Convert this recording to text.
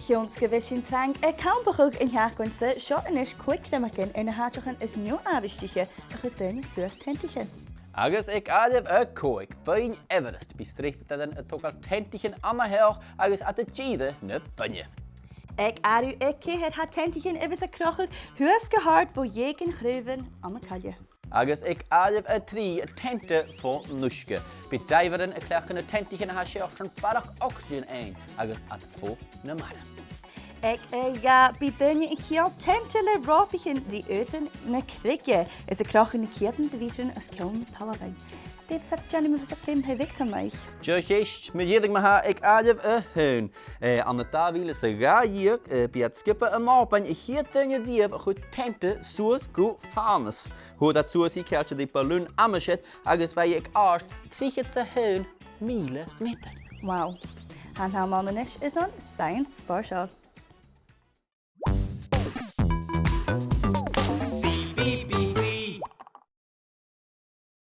Ons gewissen trang kan behoog in herkunste, zo en is quick nemaken en hartigen is nieuw aanwistige, getuinig zoals tentigen. Agus ik adem koik, bijn Everest, bestreept dat een togal tentigen amaher, agus at de jide ne bunje. Ik aru ikke het hat tentigen even krochig, huis gehard voor jeken gruven aan de kalje. Agus ik adem tri tente van nuske. Bedijveren kleine tentigen has je schon barach oxygen een, agus at vo ne mara. Ik ja, bieden ik hier tentele ropigen die eten ne krikje. Is een krochige kieten de wieten als koon palavijn. Dit zat Jenny met de prim hij wikt aan mij. Just met jedig maar ik adem hun. Aan de tafel is een gaaier, bij het skippen een map en hier dingen die hebben goed tente zoals goed fanes. Hoe dat zoals die kertje die balloon ameschet, agus bij ik aard, tricht ze hun miele meter. Wauw. Han haar mannen is een science special.